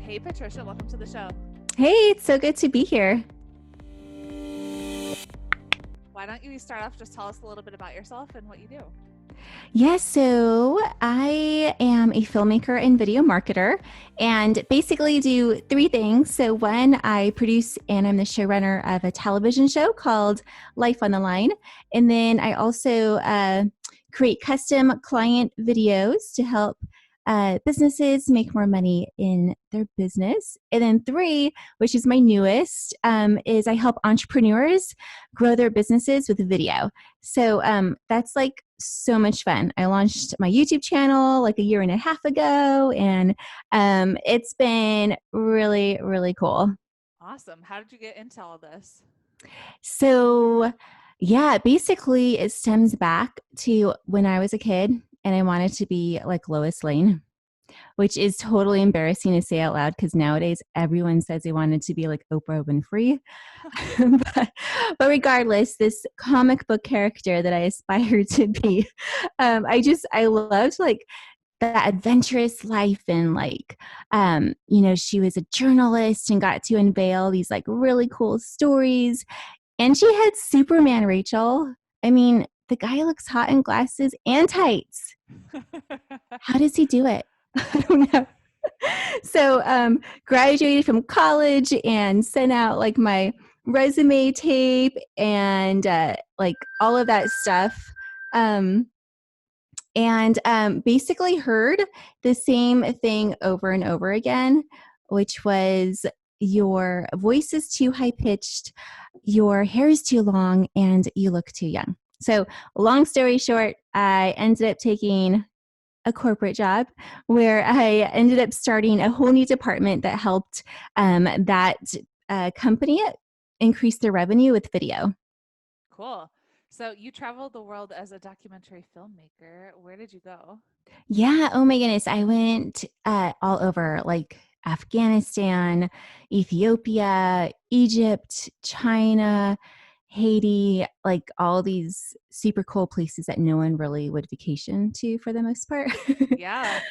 Hey, Patricia, welcome to the show. Hey, it's so good to be here. Why don't you start off, just tell us a little bit about yourself and what you do. Yes, so I am a filmmaker and video marketer and basically do three things. So one, I produce and I'm the showrunner of a television show called Life on the Line. And then I also create custom client videos to help businesses make more money in their business. And then three, which is my newest, is I help entrepreneurs grow their businesses with video. So that's like so much fun. I launched my YouTube channel like a year and a half ago, and it's been really, really cool. Awesome. How did you get into all this? So yeah, basically it stems back to when I was a kid and I wanted to be like Lois Lane, which is totally embarrassing to say out loud because nowadays everyone says they wanted to be like Oprah Winfrey. but regardless, this comic book character that I aspired to be, I loved like that adventurous life and like, she was a journalist and got to unveil these like really cool stories. And she had Superman, Rachel. I mean, the guy looks hot in glasses and tights. How does he do it? I don't know. So graduated from college and sent out like my resume tape and like all of that stuff. And basically heard the same thing over and over again, which was your voice is too high pitched, your hair is too long, and you look too young. So long story short, I ended up taking a corporate job where I ended up starting a whole new department that helped that company increase their revenue with video. Cool. So you traveled the world as a documentary filmmaker. Where did you go? Yeah. Oh my goodness. I went all over like Afghanistan, Ethiopia, Egypt, China, Haiti, like all these super cool places that no one really would vacation to for the most part. Yeah.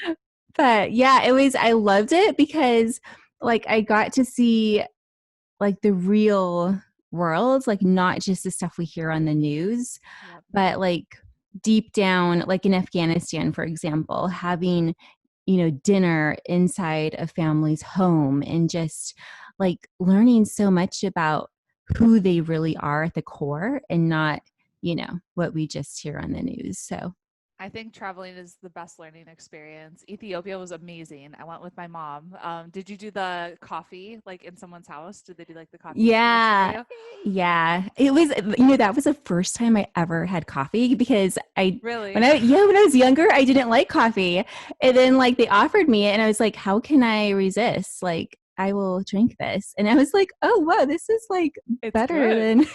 But yeah, I loved it because like I got to see like the real world, like not just the stuff we hear on the news, Yep. but like deep down, like in Afghanistan, for example, having, dinner inside a family's home and just like learning so much about who they really are at the core and not, what we just hear on the news. So I think traveling is the best learning experience. Ethiopia was amazing. I went with my mom. Did you do the coffee like in someone's house? Did they do like the coffee experience for yeah, you? yeah. It was, that was the first time I ever had coffee because Really? when I was younger, I didn't like coffee. And then like they offered me it and I was like, how can I resist? Like, I will drink this. And I was like, oh, wow, this is like It's better good. than.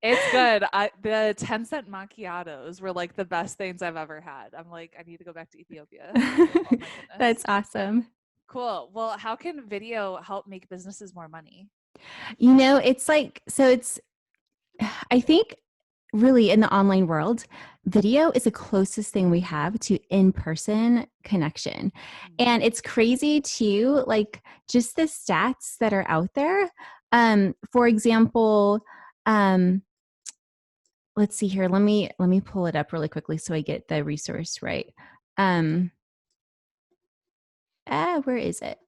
It's good. The 10-cent macchiatos were like the best things I've ever had. I'm like, I need to go back to Ethiopia. Oh my goodness. That's awesome. Cool. Well, how can video help make businesses more money? It's like, I think really in the online world, video is the closest thing we have to in-person connection. And it's crazy too, like just the stats that are out there. For example, let's see here. Let me pull it up really quickly so I get the resource right. Where is it?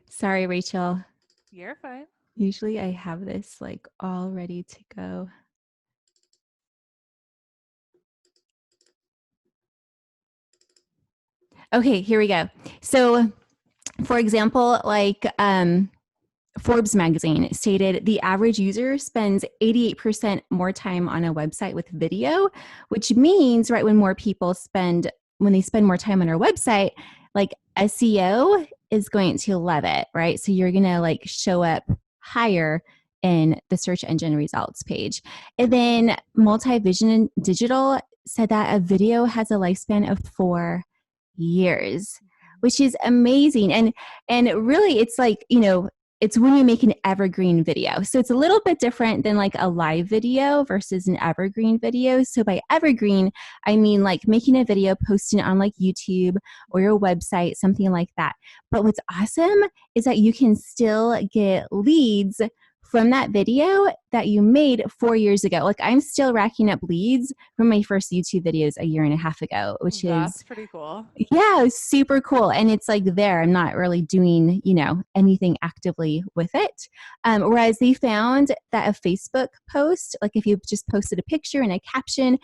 Sorry, Rachel. You're fine. Usually I have this like all ready to go. Okay, here we go. So, for example, like Forbes magazine stated the average user spends 88% more time on a website with video, which means, right, when they spend more time on our website, like SEO is going to love it, right? So you're going to like show up higher in the search engine results page. And then Multivision Digital said that a video has a lifespan of 4 years, which is amazing. And really it's like, it's when you make an evergreen video. So it's a little bit different than like a live video versus an evergreen video. So by evergreen, I mean like making a video, posting it on like YouTube or your website, something like that. But what's awesome is that you can still get leads from that video that you made 4 years ago. Like I'm still racking up leads from my first YouTube videos a year and a half ago, which is That's pretty cool. yeah, it's super cool. And it's like there, I'm not really doing, anything actively with it. Whereas they found that a Facebook post, like if you just posted a picture and a caption,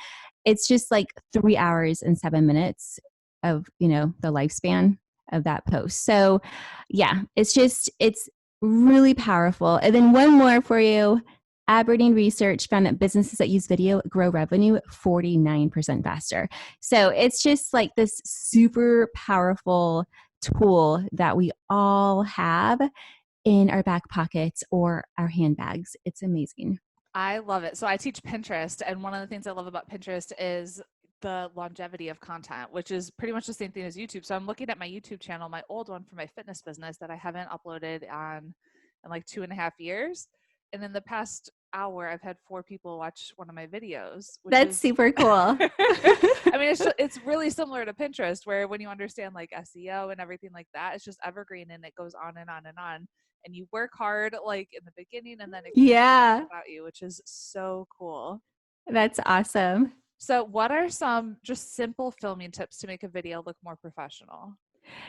it's just like 3 hours and 7 minutes of, the lifespan of that post. So yeah, it's really powerful. And then one more for you. Aberdeen research found that businesses that use video grow revenue 49% faster. So it's just like this super powerful tool that we all have in our back pockets or our handbags. It's amazing. I love it. So I teach Pinterest, and one of the things I love about Pinterest is the longevity of content, which is pretty much the same thing as YouTube. So I'm looking at my YouTube channel, my old one for my fitness business that I haven't uploaded on in like 2.5 years. And in the past hour, I've had 4 people watch one of my videos. That's super cool. I mean, it's really similar to Pinterest, where when you understand like SEO and everything like that, it's just evergreen and it goes on and on and on. And you work hard like in the beginning, and then it yeah, about you, which is so cool. That's awesome. So what are some just simple filming tips to make a video look more professional?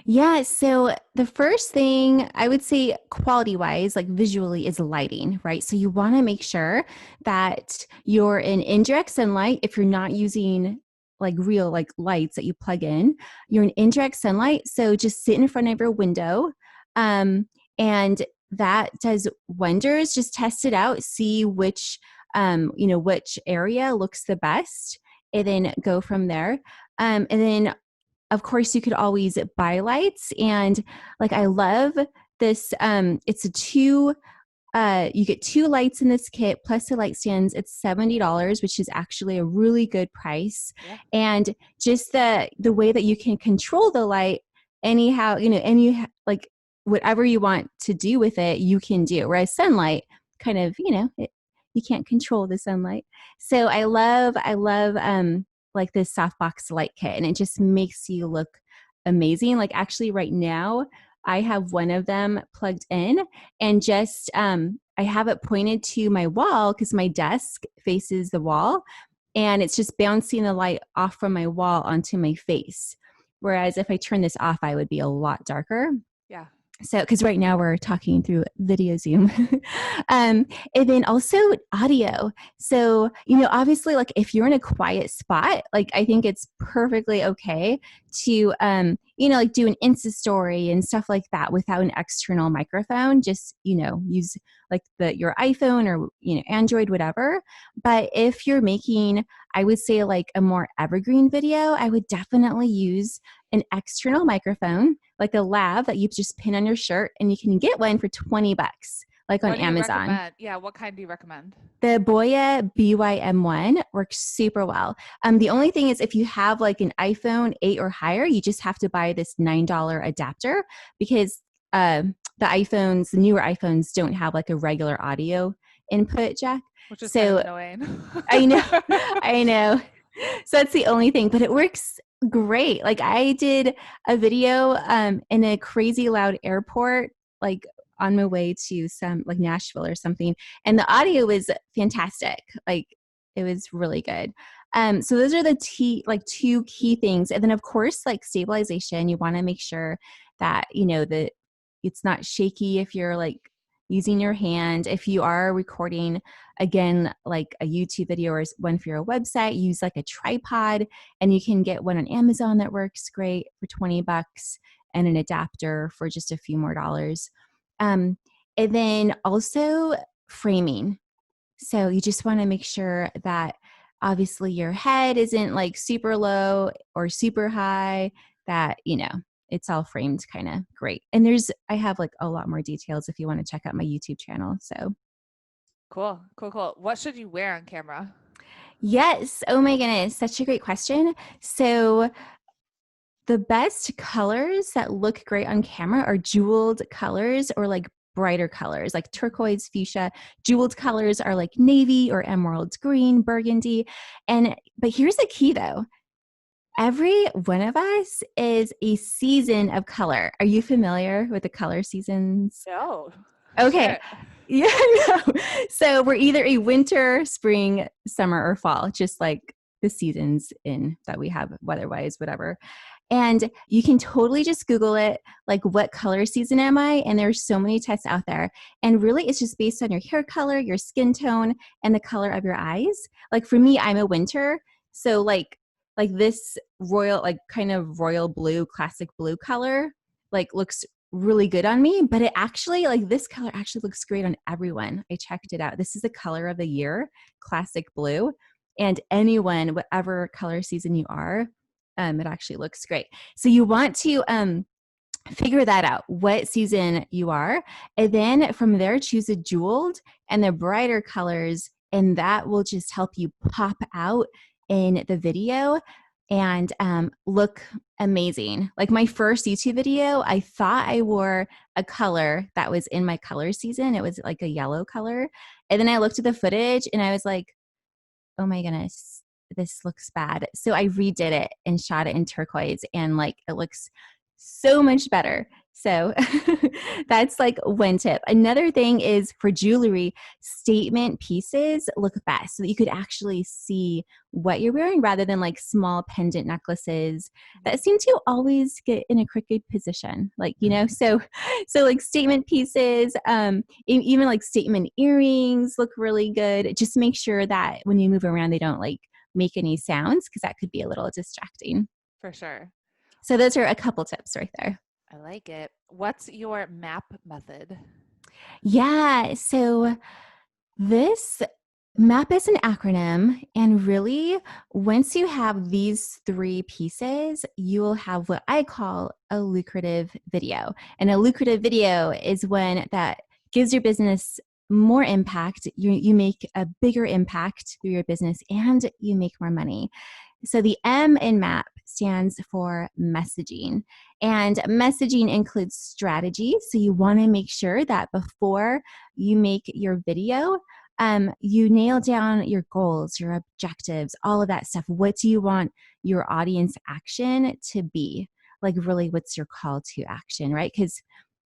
Yeah. So the first thing I would say quality wise, like visually, is lighting, right? So you want to make sure that you're in indirect sunlight. If you're not using like real like lights that you plug in, you're in indirect sunlight. So just sit in front of your window. And that does wonders. Just test it out, see which area looks the best, and then go from there. And then of course you could always buy lights, and like I love this it's a two you get 2 lights in this kit plus the light stands. It's $70, which is actually a really good price. Yeah. And just the way that you can control the light anyhow, like whatever you want to do with it, you can do. Whereas sunlight kind of, you can't control the sunlight. So I love like this softbox light kit, and it just makes you look amazing. Like actually right now I have one of them plugged in, and just I have it pointed to my wall because my desk faces the wall, and it's just bouncing the light off from my wall onto my face. Whereas if I turn this off, I would be a lot darker. Yeah. So, because right now we're talking through video Zoom. And then also audio. So, obviously, like if you're in a quiet spot, like I think it's perfectly okay to, like do an Insta story and stuff like that without an external microphone. Just, use like your iPhone or, Android, whatever. But if you're making, I would say like a more evergreen video, I would definitely use an external microphone, like a lav that you just pin on your shirt, and you can get one for $20, like on Amazon. Yeah, what kind do you recommend? The Boya BYM1 works super well. The only thing is if you have like an iPhone 8 or higher, you just have to buy this $9 adapter, because the newer iPhones don't have like a regular audio input jack. Which is kind of annoying. I know. So that's the only thing, but it works great. Like I did a video in a crazy loud airport, like on my way to some like Nashville or something, and the audio was fantastic. Like it was really good. So those are the 2 key things. And then of course, like stabilization, you want to make sure that that it's not shaky if you're like using your hand. If you are recording, again, like a YouTube video or one for your website, use like a tripod, and you can get one on Amazon that works great for $20, and an adapter for just a few more dollars. And then also framing. So you just want to make sure that obviously your head isn't like super low or super high, that, it's all framed kind of great. And I have like a lot more details if you want to check out my YouTube channel. So cool. What should you wear on camera? Yes. Oh my goodness. Such a great question. So the best colors that look great on camera are jeweled colors or like brighter colors like turquoise, fuchsia. Jeweled colors are like navy or emerald green, burgundy. But here's the key though. Every one of us is a season of color. Are you familiar with the color seasons? No. Okay. Sure. Yeah, no. So we're either a winter, spring, summer, or fall, just like the seasons in that we have weather-wise, whatever. And you can totally just Google it, like what color season am I? And there's so many tests out there. And really it's just based on your hair color, your skin tone, and the color of your eyes. Like for me, I'm a winter. So like this royal, like kind of royal blue, classic blue color, like looks really good on me, but it actually like this color actually looks great on everyone. I checked it out. This is the color of the year, classic blue. And anyone, whatever color season you are, it actually looks great. So you want to figure that out, what season you are. And then from there, choose a jeweled and the brighter colors. And that will just help you pop out in the video and look amazing. Like my first YouTube video, I thought I wore a color that was in my color season. It was like a yellow color. And then I looked at the footage and I was like, oh my goodness, this looks bad. So I redid it and shot it in turquoise and like it looks so much better. So that's like one tip. Another thing is for jewelry, statement pieces look best so that you could actually see what you're wearing rather than like small pendant necklaces that seem to always get in a crooked position. Like, you know, so like statement pieces, even like statement earrings look really good. Just make sure that when you move around, they don't like make any sounds because that could be a little distracting. For sure. So those are a couple tips right there. I like it. What's your map method? Yeah. So this MAP is an acronym. And really, once you have these three pieces, you will have what I call a lucrative video. And a lucrative video is one that gives your business more impact. You make a bigger impact through your business and you make more money. So the M in MAP stands for messaging. And messaging includes strategy. So you want to make sure that before you make your video, you nail down your goals, your objectives, all of that stuff. What do you want your audience action to be? Like really, what's your call to action, right? Because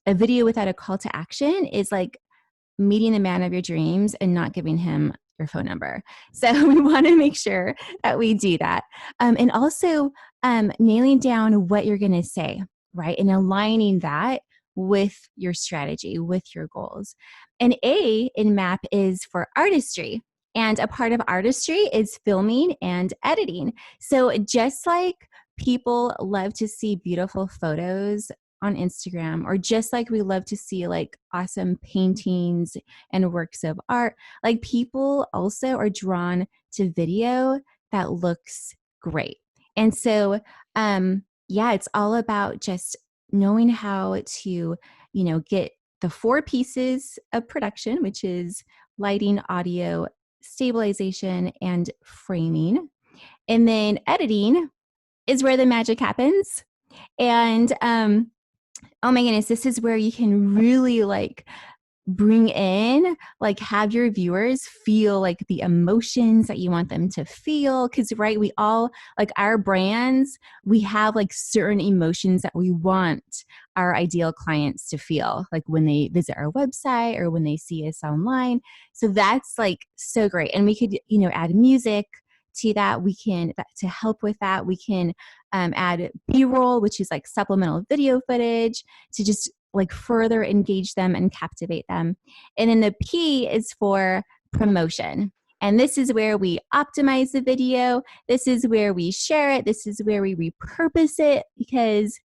a video without a call to action is like meeting the man of your dreams and not giving him your phone number. So we want to make sure that we do that. And also nailing down what you're going to say, right? And aligning that with your strategy, with your goals. And A in MAP is for artistry. And a part of artistry is filming and editing. So just like people love to see beautiful photos on Instagram, or just like we love to see like awesome paintings and works of art, like people also are drawn to video that looks great. And so, yeah, it's all about just knowing how to, get the four pieces of production, which is lighting, audio, stabilization, and framing. And then editing is where the magic happens. And oh my goodness, this is where you can really like bring in, like have your viewers feel like the emotions that you want them to feel. Cause right, we all like our brands, we have like certain emotions that we want our ideal clients to feel like when they visit our website or when they see us online. So that's like so great. And we could, add music to that. We can, to help with that, we can add B-roll, which is like supplemental video footage to just like further engage them and captivate them. And then the P is for promotion. And this is where we optimize the video. This is where we share it. This is where we repurpose it because,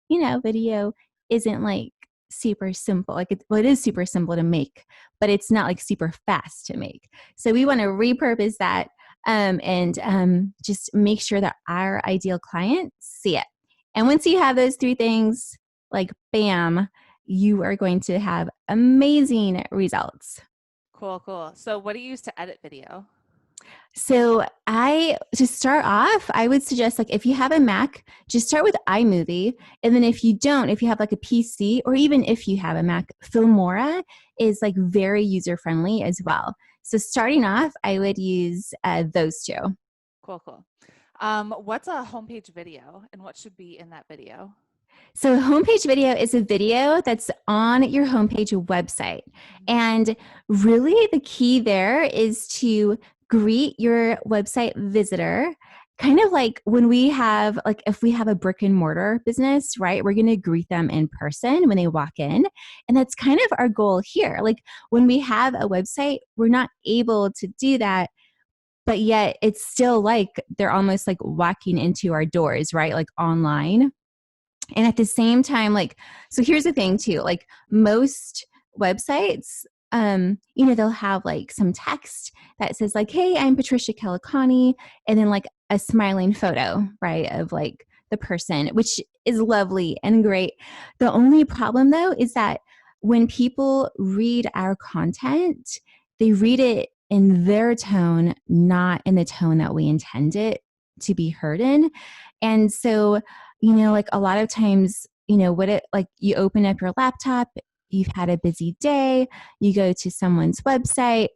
video isn't like super simple. Like it is super simple to make, but it's not like super fast to make. So we want to repurpose that and just make sure that our ideal clients see it. And once you have those three things, like bam, you are going to have amazing results. Cool. So what do you use to edit video? So to start off, I would suggest like if you have a Mac, just start with iMovie. And then if you don't, if you have like a PC or even if you have a Mac, Filmora is like very user friendly as well. So starting off, I would use those two. Cool, cool. What's a homepage video and what should be in that video? So a homepage video is a video that's on your homepage website. And really the key there is to greet your website visitor. Kind of like when we have, like if we have a brick and mortar business, right? We're going to greet them in person when they walk in. And that's kind of our goal here. Like when we have a website, we're not able to do that, but yet it's still like they're almost like walking into our doors, right? Like online. And at the same time, like, so here's the thing too, like most websites, they'll have like some text that says like, hey, I'm Patricia Kelikani, and then like a smiling photo, right, of like the person, which is lovely and great. The only problem though is that when people read our content, they read it in their tone, not in the tone that we intend it to be heard in. And so like a lot of times, like you open up your laptop, you've had a busy day, you go to someone's website.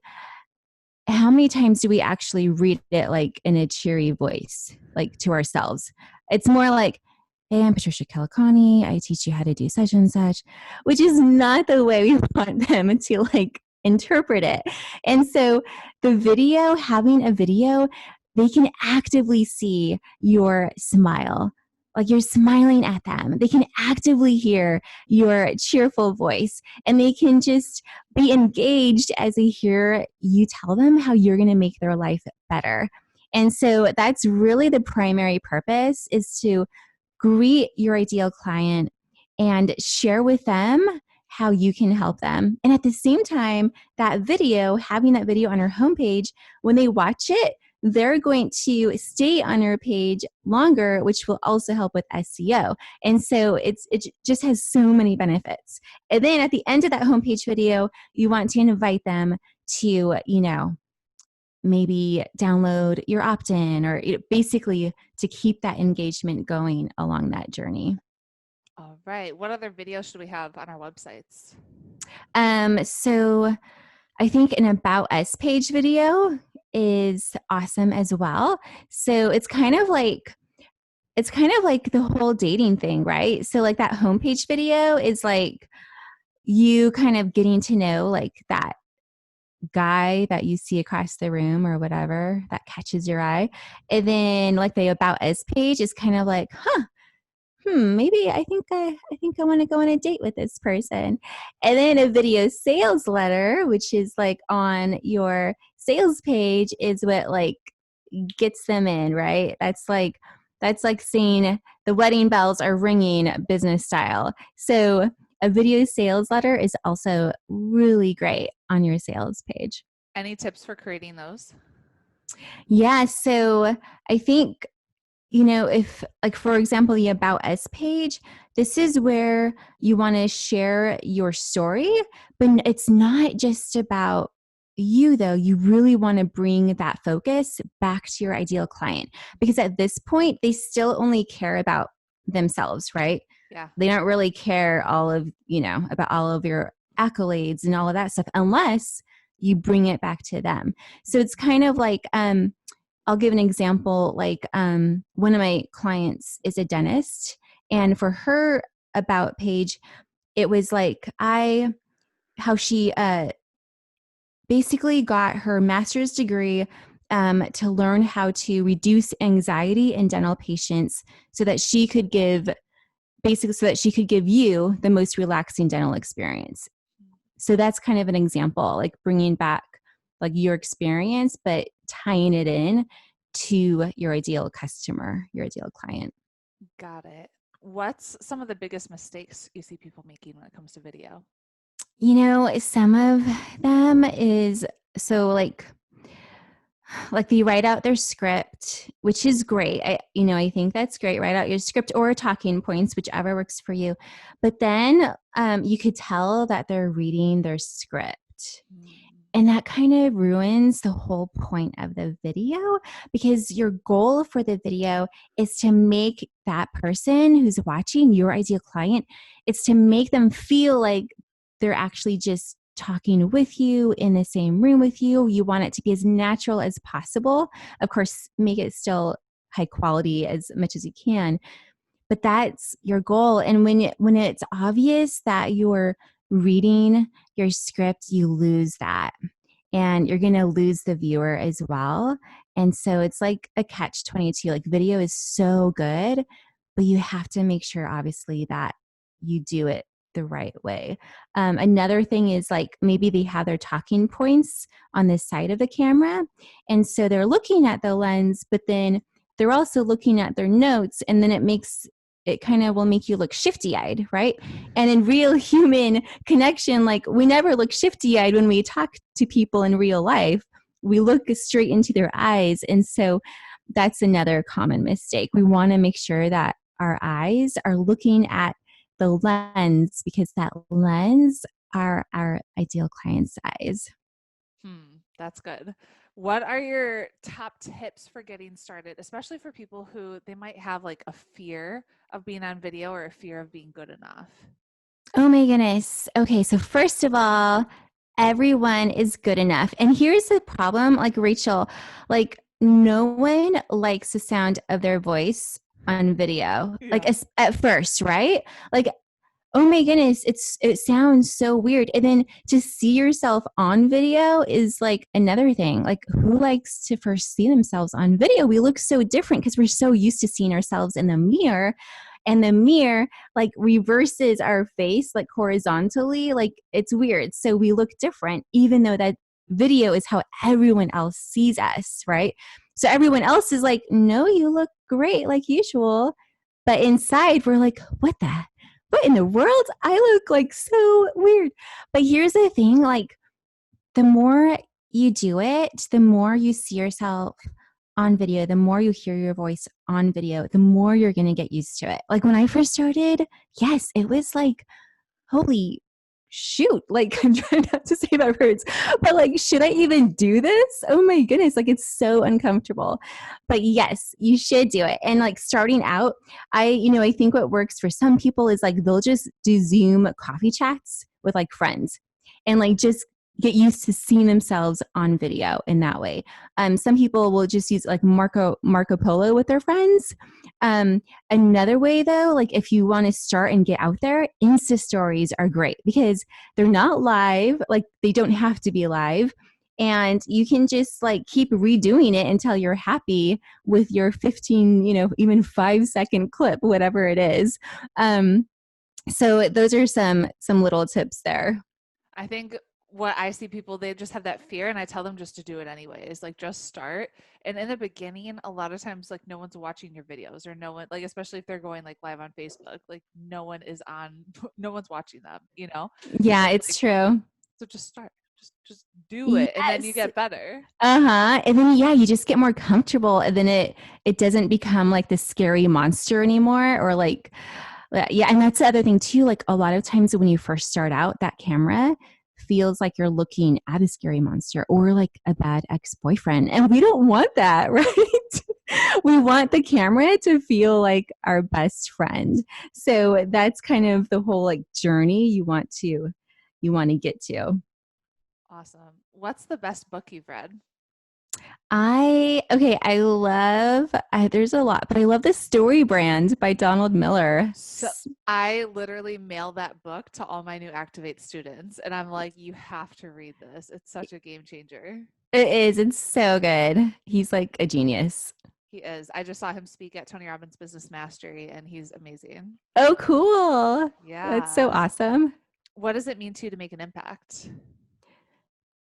How many times do we actually read it like in a cheery voice, like to ourselves? It's more like, hey, I'm Patricia Kelikani. I teach you how to do such and such, which is not the way we want them to like interpret it. And so having a video, they can actively see your smile. Like you're smiling at them. They can actively hear your cheerful voice and they can just be engaged as they hear you tell them how you're going to make their life better. And so that's really the primary purpose, is to greet your ideal client and share with them how you can help them. And at the same time, having that video on your homepage, when they watch it, they're going to stay on your page longer, which will also help with SEO. And so it just has so many benefits. And then at the end of that homepage video, you want to invite them to, maybe download your opt-in or basically to keep that engagement going along that journey. All right. What other videos should we have on our websites? So I think an About Us page video is awesome as well. So it's kind of like the whole dating thing, right? So like that homepage video is like you kind of getting to know like that guy that you see across the room or whatever that catches your eye. And then like the About Us page is kind of like, maybe I think I want to go on a date with this person. And then a video sales letter, which is like on your sales page, is what like gets them in, right? That's like saying the wedding bells are ringing business style. So a video sales letter is also really great on your sales page. Any tips for creating those? Yeah, so I think if like, for example, the About Us page, this is where you want to share your story, but it's not just about you though. You really want to bring that focus back to your ideal client, because at this point, they still only care about themselves, right? Yeah. They don't really care about all of your accolades and all of that stuff unless you bring it back to them. So it's kind of like, I'll give an example. Like one of my clients is a dentist, and for her About page, it was like how she basically got her master's degree to learn how to reduce anxiety in dental patients so that she could give you the most relaxing dental experience. So that's kind of an example, like bringing back like your experience, but tying it in to your ideal customer, your ideal client. Got it. What's some of the biggest mistakes you see people making when it comes to video? Some of them is so like they write out their script, which is great. I think that's great. Write out your script or talking points, whichever works for you. But then you could tell that they're reading their script. And that kind of ruins the whole point of the video, because your goal for the video is to make that person who's watching, your ideal client, it's to make them feel like they're actually just talking with you in the same room with you. You want it to be as natural as possible. Of course, make it still high quality as much as you can, but that's your goal. And when it's obvious that you're reading your script, you lose that, and you're going to lose the viewer as well. And so it's like a catch 22. Like, video is so good, but you have to make sure, obviously, that you do it the right way. Another thing is, like, maybe they have their talking points on the side of the camera. And so they're looking at the lens, but then they're also looking at their notes. And then it kind of will make you look shifty eyed, right? And in real human connection, like, we never look shifty eyed when we talk to people in real life. We look straight into their eyes. And so that's another common mistake. We want to make sure that our eyes are looking at the lens, because that lens are our ideal client's eyes. That's good. What are your top tips for getting started, especially for people who they might have like a fear of being on video or a fear of being good enough? Oh my goodness. Okay, so first of all, everyone is good enough. And here's the problem, like, Rachel, like, no one likes the sound of their voice on video, like, Yeah. at first, right? Like, oh my goodness, it sounds so weird. And then to see yourself on video is like another thing. Like, who likes to first see themselves on video? We look so different because we're so used to seeing ourselves in the mirror. And the mirror like reverses our face like horizontally. Like, it's weird. So we look different, even though that video is how everyone else sees us, right? So everyone else is like, no, you look great like usual. But inside, we're like, what in the world? I look like so weird. But here's the thing, like, the more you do it, the more you see yourself on video, the more you hear your voice on video, the more you're going to get used to it. Like, when I first started, yes, it was like, holy shoot. Like, I'm trying not to say bad words, but like, should I even do this? Oh my goodness. Like, it's so uncomfortable. But yes, you should do it. And like, starting out, I think what works for some people is like, they'll just do Zoom coffee chats with like friends and like just get used to seeing themselves on video in that way. Some people will just use like Marco Polo with their friends. Another way, though, like, if you want to start and get out there, Insta stories are great because they're not live, like, they don't have to be live. And you can just like keep redoing it until you're happy with your 15, even 5-second clip, whatever it is. So those are some little tips there. I think what I see people, they just have that fear, and I tell them just to do it anyways. Like, just start. And in the beginning, a lot of times, like, no one's watching your videos, or no one, like, especially if they're going like live on Facebook, like, no one is on, no one's watching them, you know? Yeah, So, it's like, true. so just start. Just do it, and then you Yes. get better. Uh-huh. And then yeah, you just get more comfortable, and then it doesn't become like this scary monster anymore, or like, yeah, and that's the other thing too. Like, a lot of times when you first start out, that camera feels like you're looking at a scary monster or like a bad ex-boyfriend. And we don't want that, right? We want the camera to feel like our best friend. So that's kind of the whole like journey you want to get to. Awesome. What's the best book you've read? There's a lot, but I love The Story Brand by Donald Miller. So I literally mail that book to all my new Activate students, and I'm like, you have to read this. It's such a game changer. It is. It's so good. He's like a genius. He is. I just saw him speak at Tony Robbins Business Mastery, and he's amazing. Oh, cool. That's so Yeah. awesome. What does it mean to you to make an impact?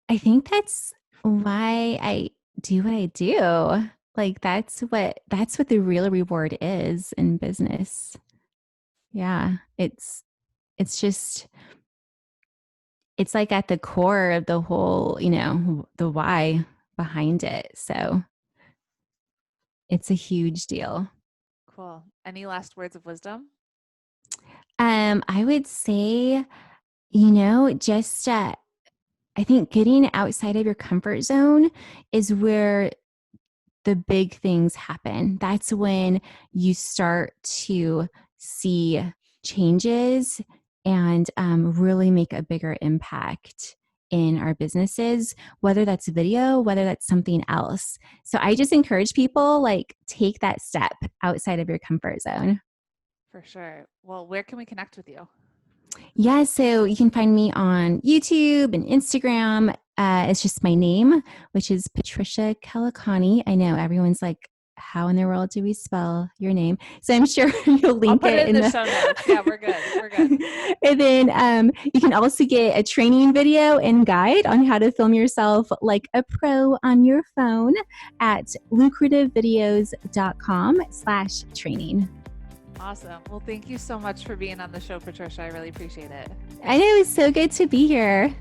I think that's why I do what I do. Like, that's what the real reward is in business. Yeah. It's just it's like at the core of the whole, the why behind it. So it's a huge deal. Cool. Any last words of wisdom? I would say, just I think getting outside of your comfort zone is where the big things happen. That's when you start to see changes and really make a bigger impact in our businesses, whether that's video, whether that's something else. So I just encourage people, like, take that step outside of your comfort zone. For sure. Well, where can we connect with you? Yeah, so you can find me on YouTube and Instagram. It's just my name, which is Patricia Kelikani. I know everyone's like, how in the world do we spell your name? So I'm sure you'll link I'll put it in the the show notes. Yeah, we're good. We're good. And then you can also get a training video and guide on how to film yourself like a pro on your phone at lucrativevideos.com/training. Awesome. Well, thank you so much for being on the show, Patricia. I really appreciate it. I know, it's so good to be here.